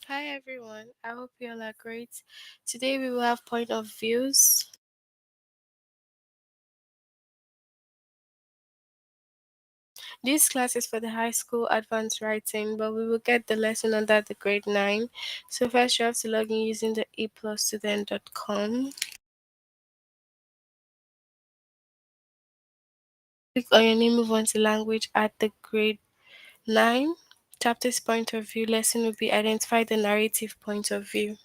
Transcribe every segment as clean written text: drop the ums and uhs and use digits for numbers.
Hi everyone, I hope you all are great. Today we will have point of views. This class is for the high school advanced writing, but we will get the lesson under the grade 9. So first you have to log in using the eplusstudent.com. Click on your name, move on to language at the grade 9. Chapter's point of view lesson will be identify the narrative point of view.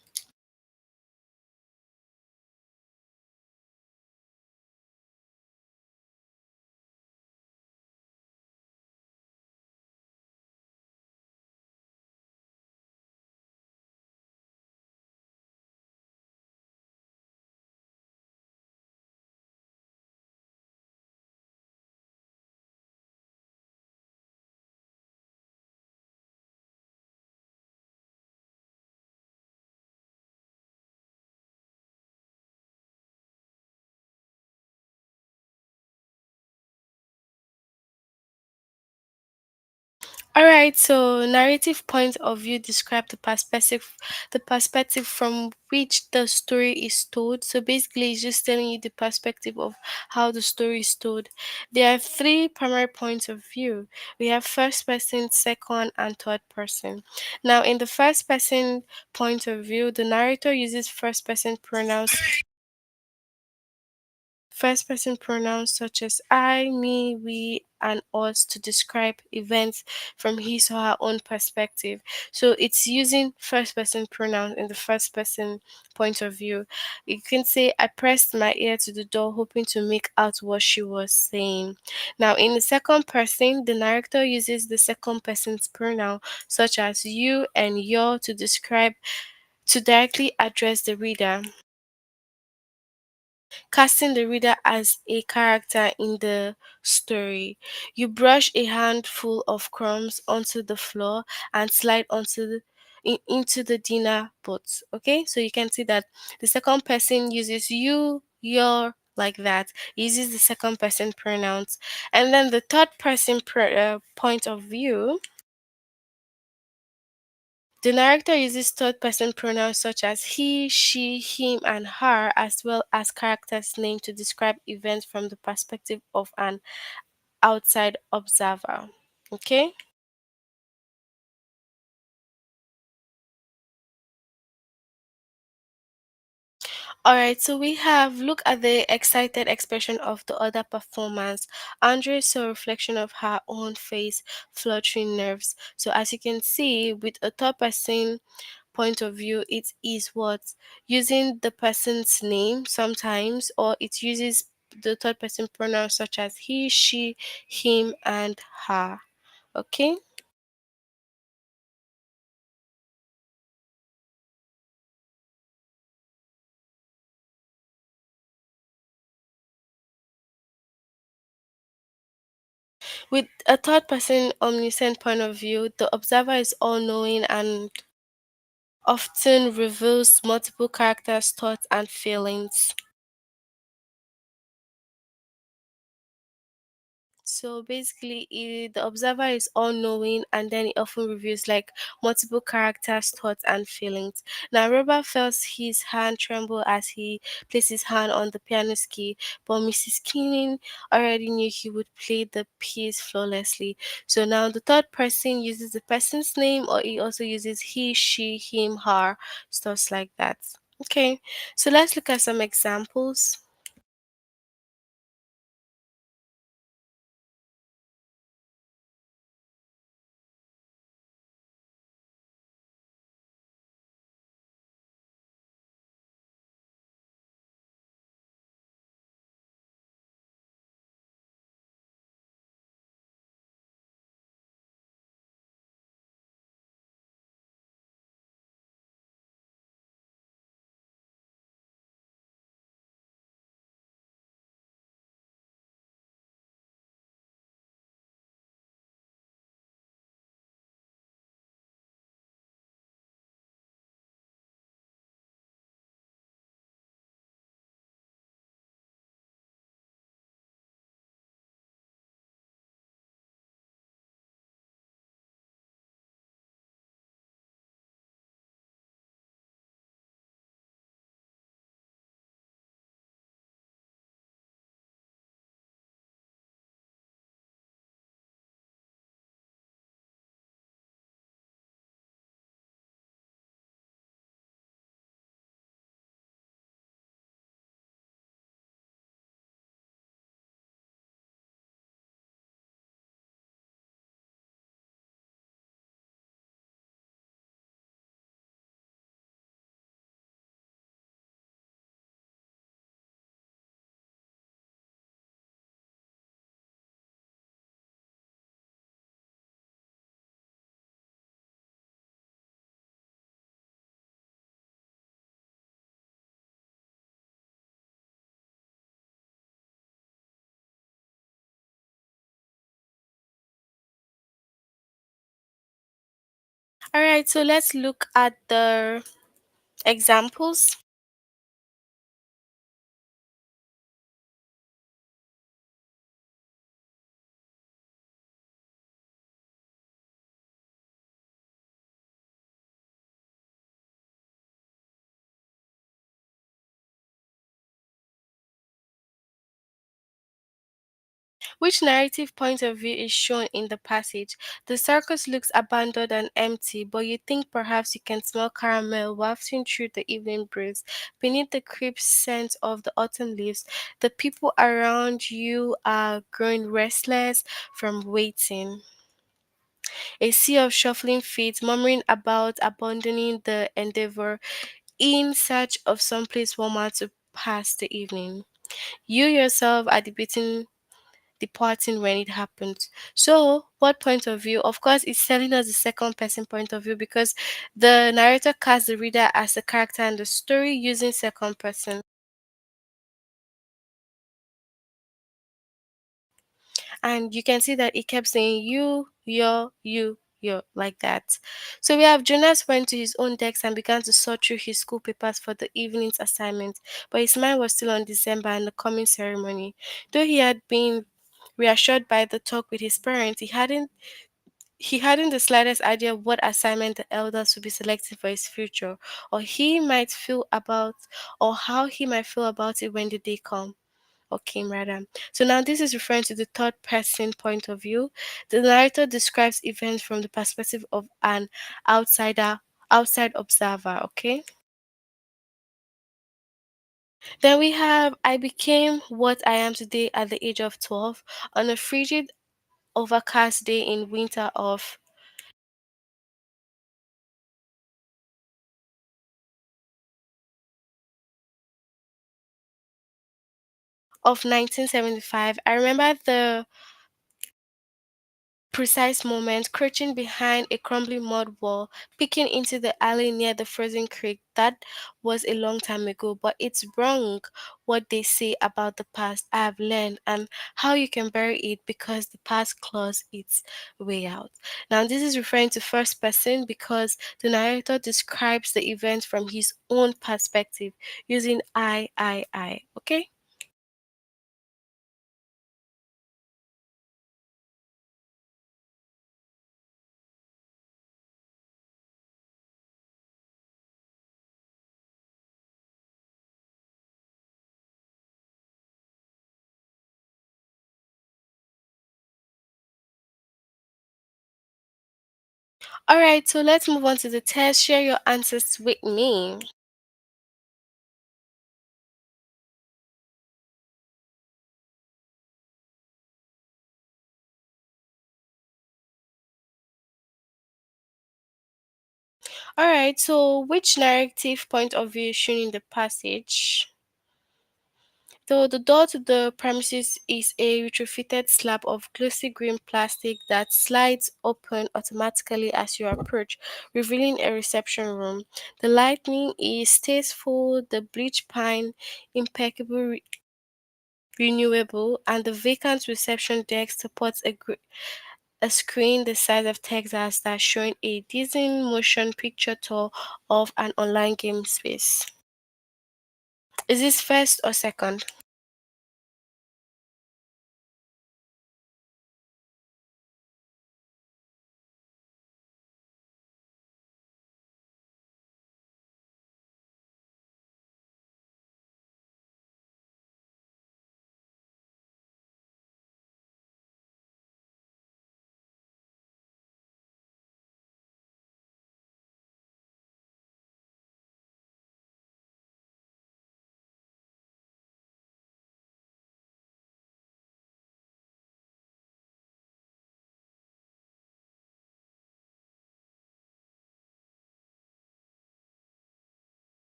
All right, so narrative point of view describe the perspective from which the story is told. So basically it's just telling you the perspective of how the story is told. There are three primary points of view. We have first person, second, and third person. Now in the first person point of view, the narrator uses first person pronouns such as I, me, we, and us to describe events from his or her own perspective. So it's using first person pronouns in the first person point of view. You can say, I pressed my ear to the door, hoping to make out what she was saying. Now, in the second person, the narrator uses the second person's pronoun, such as you and your, to directly address the reader, casting the reader as a character in the story. You brush a handful of crumbs onto the floor and slide into the dinner pot. Okay, so you can see that the second person uses you, your, like that. Uses the second person pronouns, and then the third person point of view. The narrator uses third person pronouns such as he, she, him, and her, as well as characters' name to describe events from the perspective of an outside observer. Okay? Alright, so we have look at the excited expression of the other performance. Andre saw a reflection of her own face, fluttering nerves. So as you can see, with a third person point of view, it is what using the person's name sometimes, or it uses the third person pronouns such as he, she, him, and her. Okay. With a third person omniscient point of view, the observer is all knowing and often reveals multiple characters' thoughts and feelings. So basically, the observer is all knowing and then it often reveals like multiple characters, thoughts, and feelings. Now, Robert felt his hand tremble as he placed his hand on the piano's key, but Mrs. Keenan already knew he would play the piece flawlessly. So now the third person uses the person's name, or he also uses he, she, him, her, stuff like that. Okay, so let's look at some examples. All right, so let's look at the examples. Which narrative point of view is shown in the passage? The circus looks abandoned and empty, but you think perhaps you can smell caramel wafting through the evening breeze. Beneath the crisp scent of the autumn leaves, the people around you are growing restless from waiting. A sea of shuffling feet murmuring about abandoning the endeavor in search of some place warmer to pass the evening. You yourself are departing when it happens. So, what point of view? Of course, it's telling us the second person point of view because the narrator casts the reader as a character in the story using second person. And you can see that it kept saying you, like that. So we have Jonas went to his own desk and began to sort through his school papers for the evening's assignment, but his mind was still on December and the coming ceremony. Though he had been reassured by the talk with his parents, he hadn't the slightest idea what assignment the elders would be selecting for his future, or he might feel about, or how he might feel about it when the day come or came rather. So now this is referring to the third person point of view. The narrator describes events from the perspective of an outsider, outside observer. Okay. Then we have I became what I am today at the age of 12 on a frigid, overcast day in winter of 1975. I remember the precise moment, crouching behind a crumbling mud wall, peeking into the alley near the frozen creek. That was a long time ago, but it's wrong what they say about the past. I have learned and how you can bury it because the past claws its way out. Now, this is referring to first person because the narrator describes the event from his own perspective using I. Okay? All right, so let's move on to the test. Share your answers with me. All right, so which narrative point of view is shown in the passage? So the door to the premises is a retrofitted slab of glossy green plastic that slides open automatically as you approach, revealing a reception room. The lighting is tasteful, the bleach pine impeccable renewable, and the vacant reception desk supports a screen the size of Texas that's showing a Disney motion picture tour of an online game space. Is this first or second?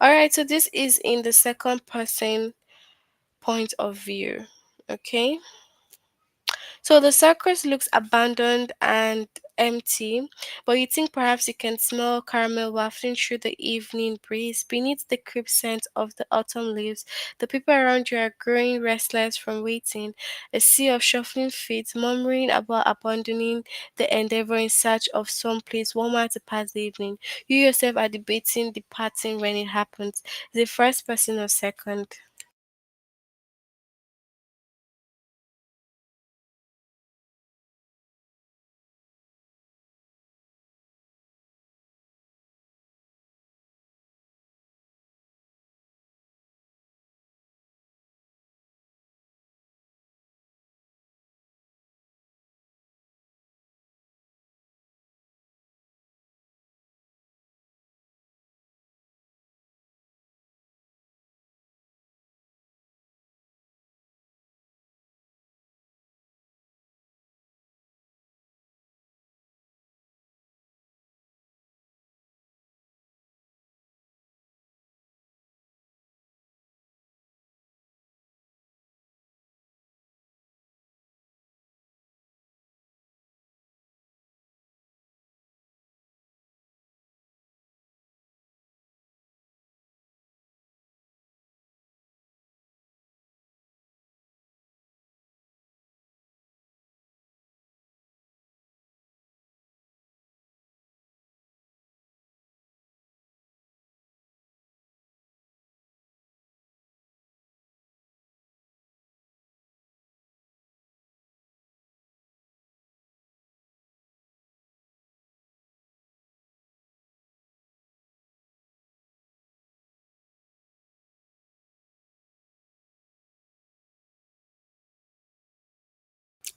All right, so this is in the second person point of view. Okay. So the circus looks abandoned and empty, but you think perhaps you can smell caramel wafting through the evening breeze. Beneath the crisp scent of the autumn leaves, the people around you are growing restless from waiting. A sea of shuffling feet, murmuring about abandoning the endeavor in search of some place warmer to pass the evening. You yourself are debating departing when it happens. The first person or second?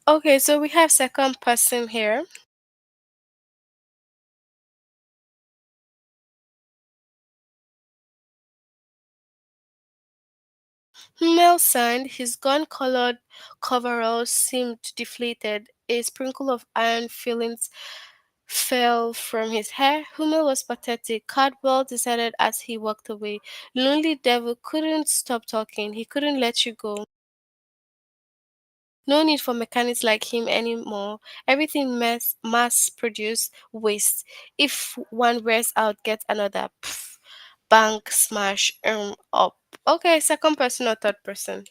Okay, so we have second person here. Mel signed, his gun-colored coveralls seemed deflated. A sprinkle of iron fillings fell from his hair. Hummel was pathetic. Cardwell decided as he walked away. Lonely Devil couldn't stop talking. He couldn't let you go. No need for mechanics like him anymore. Everything mass produced waste. If one wears out, get another. Pff, bang, smash, up. Okay, second person or third person?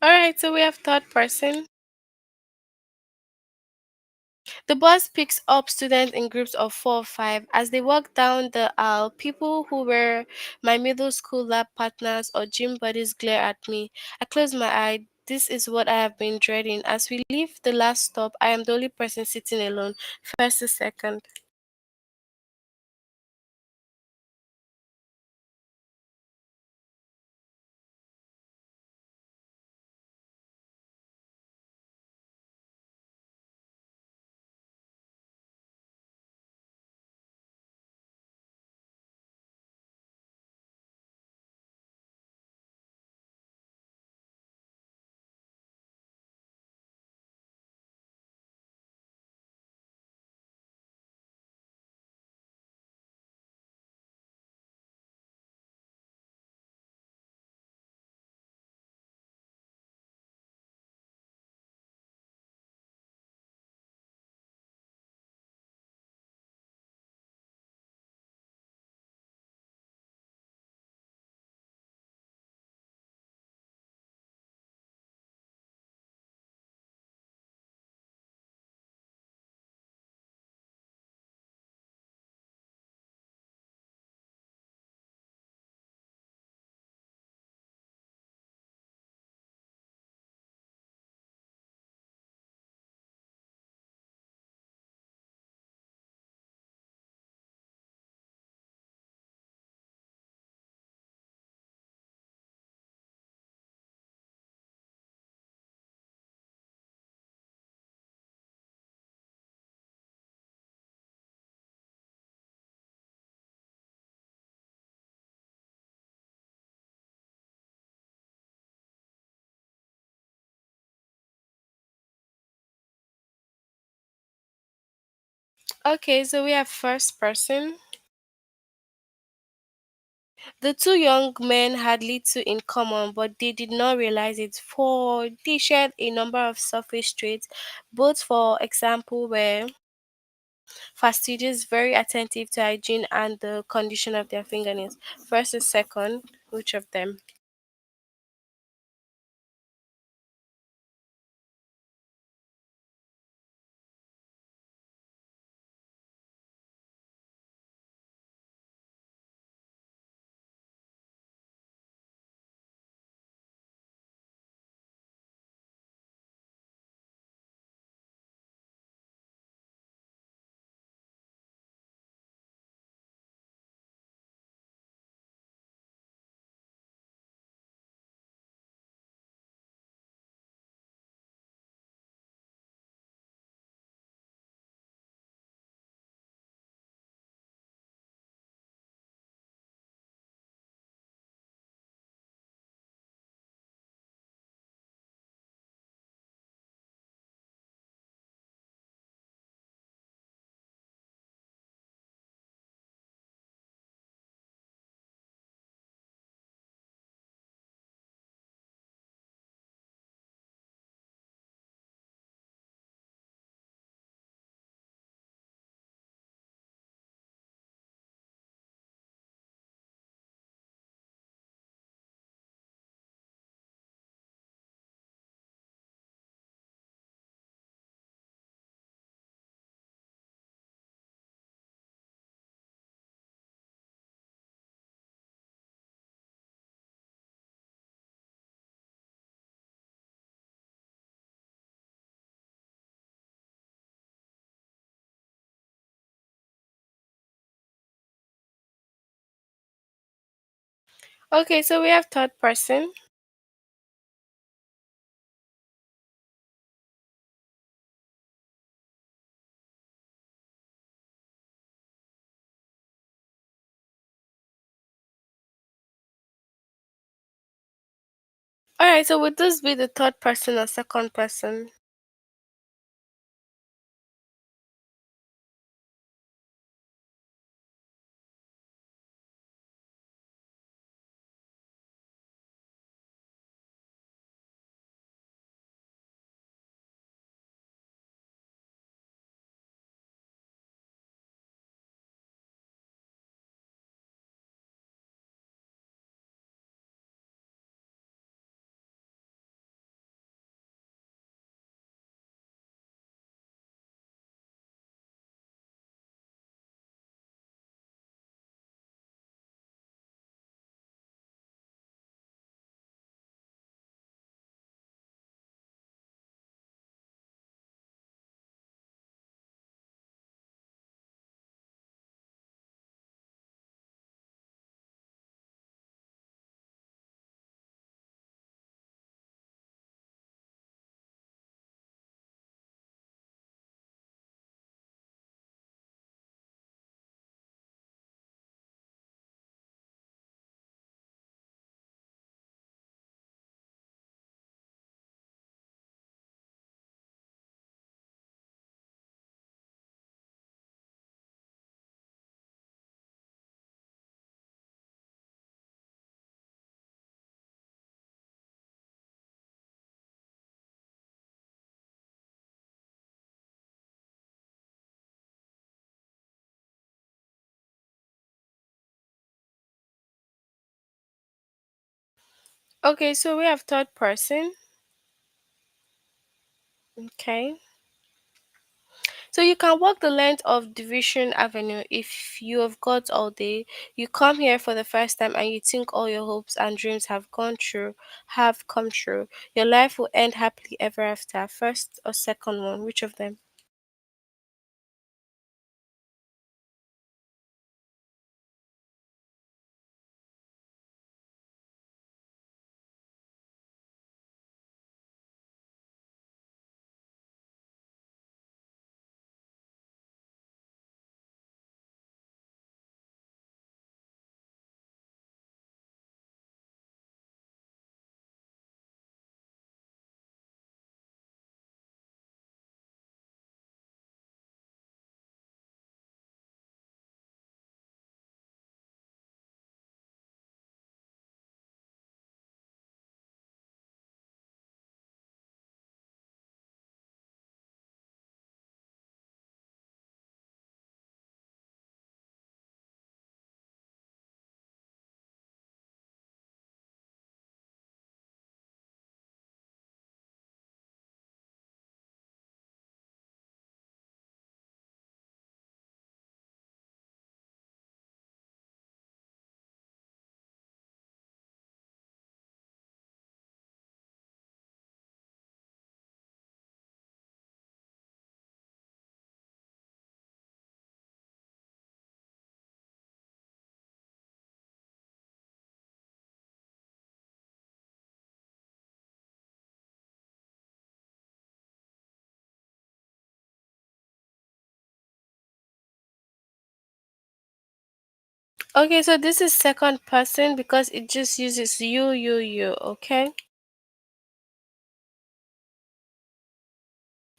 All right, so we have third person. The bus picks up students in groups of 4 or 5. As they walk down the aisle, people who were my middle school lab partners or gym buddies glare at me. I close my eye. This is what I have been dreading. As we leave the last stop, I am the only person sitting alone. First to second. Okay, so we have first person. The two young men had little in common, but they did not realize it, for they shared a number of surface traits. Both, for example, were fastidious, very attentive to hygiene and the condition of their fingernails. First and second, which of them? Okay, so we have third person. Alright, so would this be the third person or second person? Okay, so we have third person. Okay. So you can walk the length of Division Avenue if you have got all day. You come here for the first time and you think all your hopes and dreams have come true. Your life will end happily ever after. First or second one, which of them? Okay, so this is second person because it just uses you. Okay.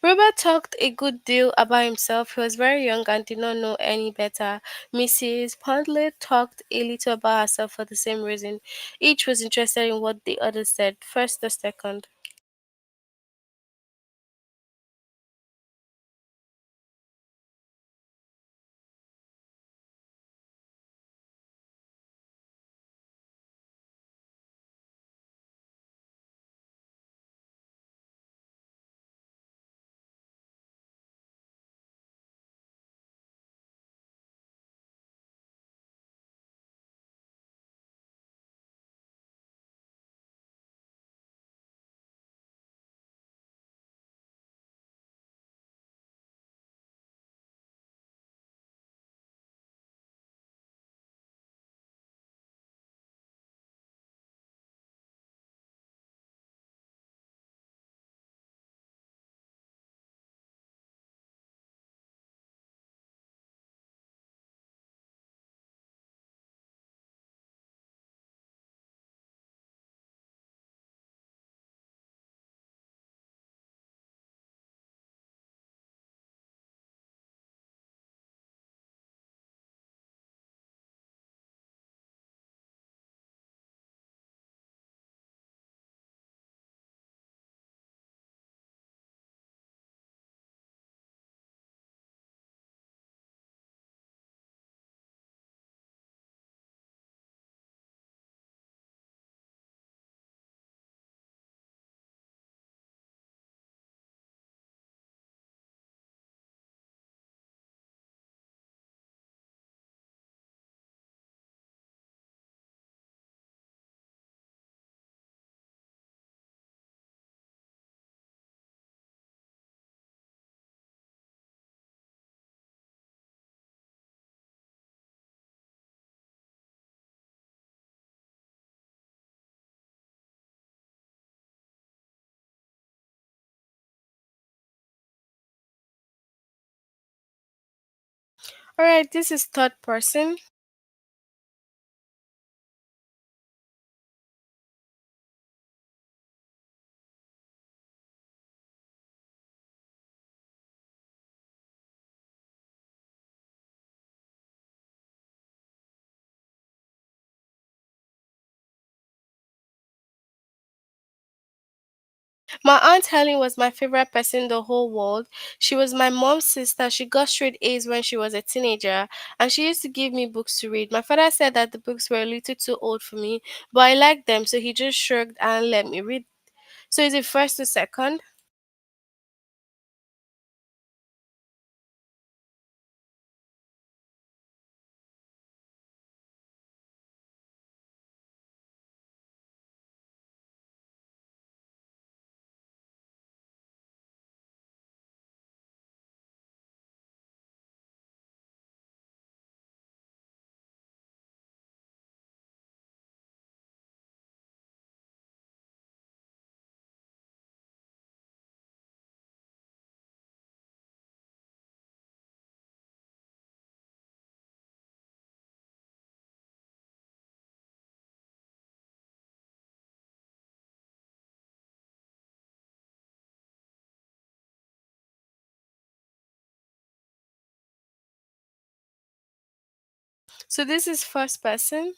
Robert talked a good deal about himself. He was very young and did not know any better. Mrs. Pondley talked a little about herself for the same reason. Each was interested in what the other said, first or second. Alright, this is third person. My aunt Helen was my favorite person in the whole world. She was my mom's sister. She got straight A's when she was a teenager, and she used to give me books to read. My father said that the books were a little too old for me, but I liked them, so he just shrugged and let me read. So is it first or second? So this is first person.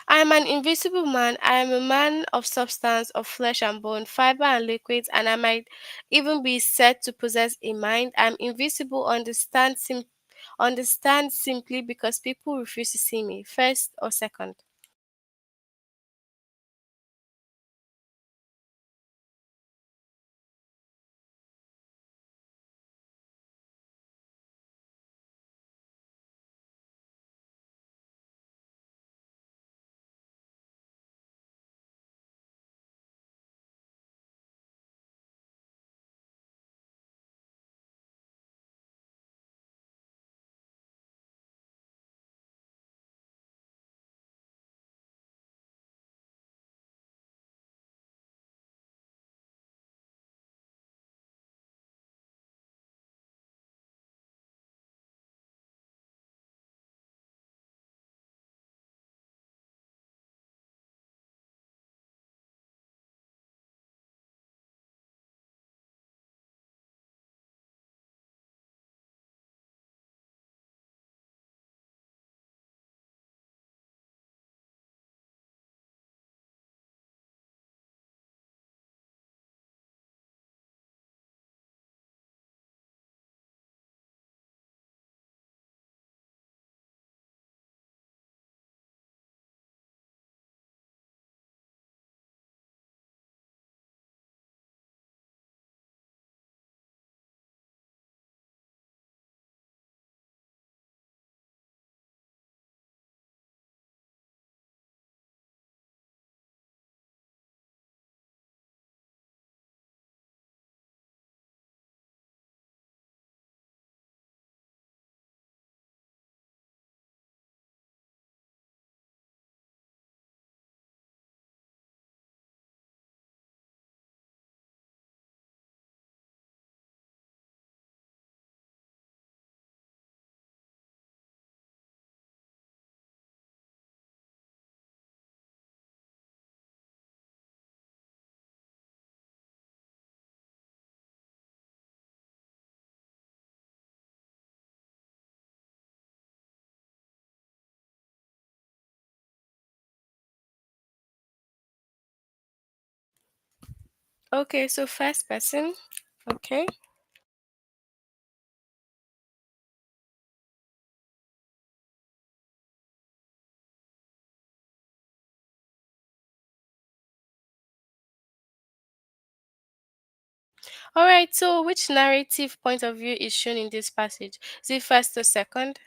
I am an invisible man. I am a man of substance, of flesh and bone, fiber and liquids, and I might even be said to possess a mind. I am invisible, understand simply because people refuse to see me. First or second? Okay, so first person. Okay. All right. So which narrative point of view is shown in this passage? Is it first or second?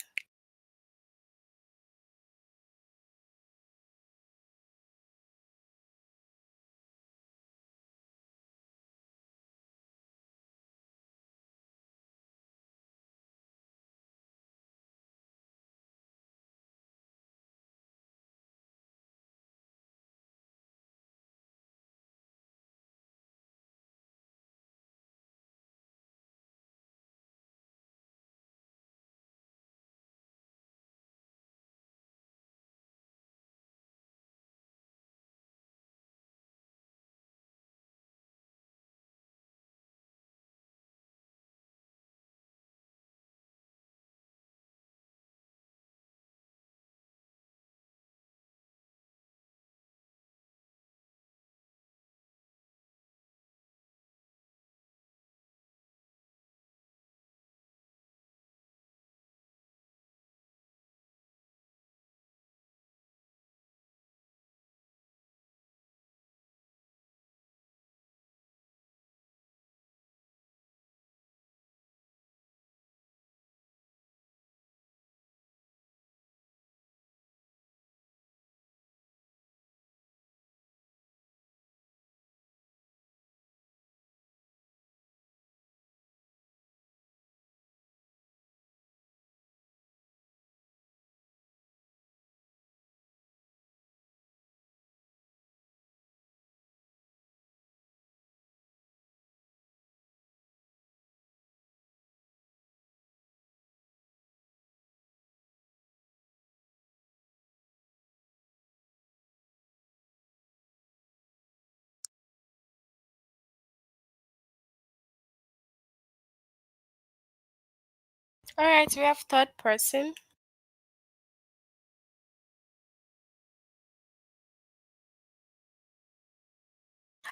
All right, we have third person.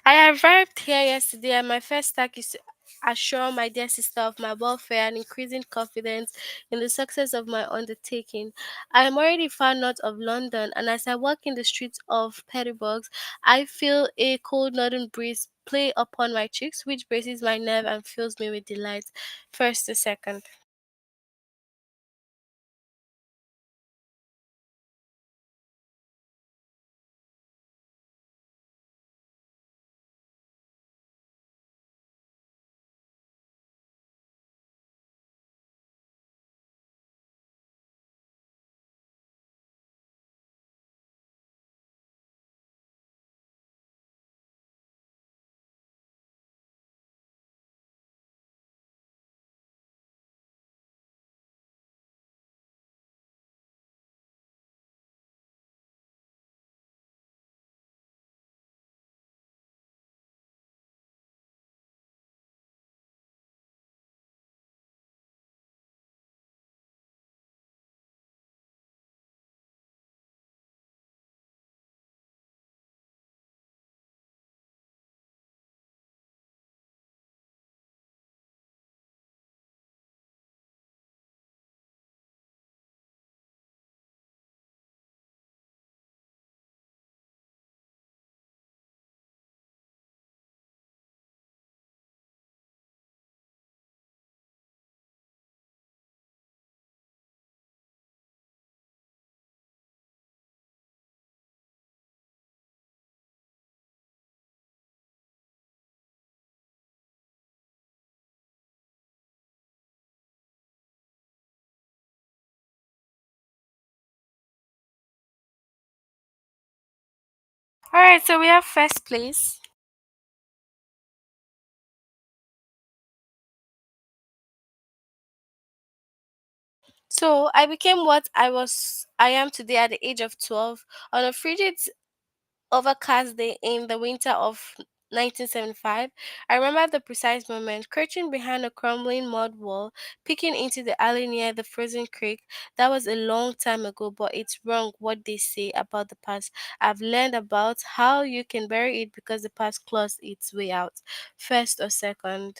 I arrived here yesterday, and my first task is to assure my dear sister of my welfare and increasing confidence in the success of my undertaking. I am already far north of London, and as I walk in the streets of Peterborough, I feel a cold northern breeze play upon my cheeks, which braces my nerve and fills me with delight. First to second. All right, so we have first place. So I became what I am today at the age of 12 on a frigid overcast day in the winter of 1975. I remember the precise moment, crouching behind a crumbling mud wall, peeking into the alley near the frozen creek. That was a long time ago, but it's wrong what they say about the past. I've learned about how you can bury it because the past claws its way out. First or second.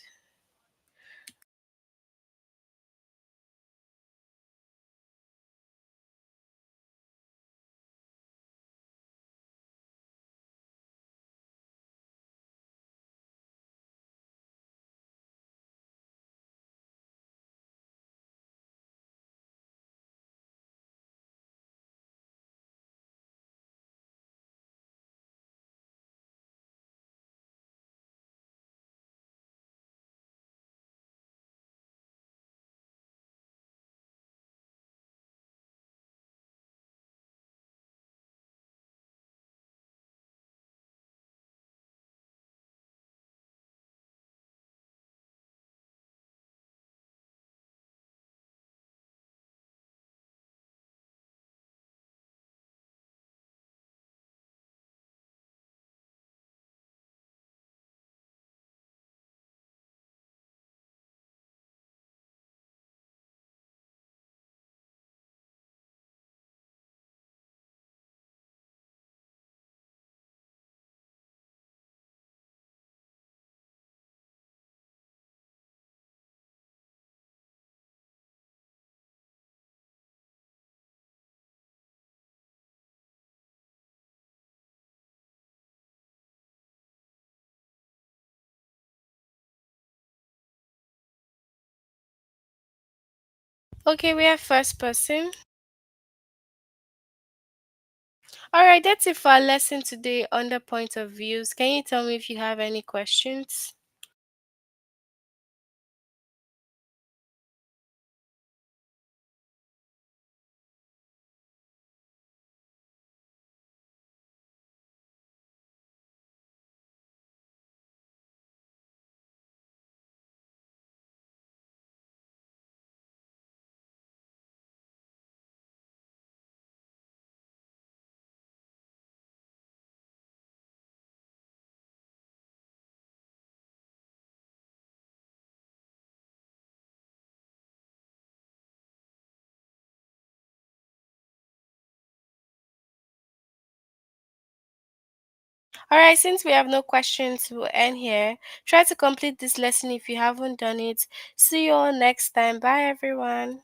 Okay, we have first person. All right, that's it for our lesson today on the point of views. Can you tell me if you have any questions? Alright, since we have no questions, we'll end here. Try to complete this lesson if you haven't done it. See you all next time. Bye, everyone.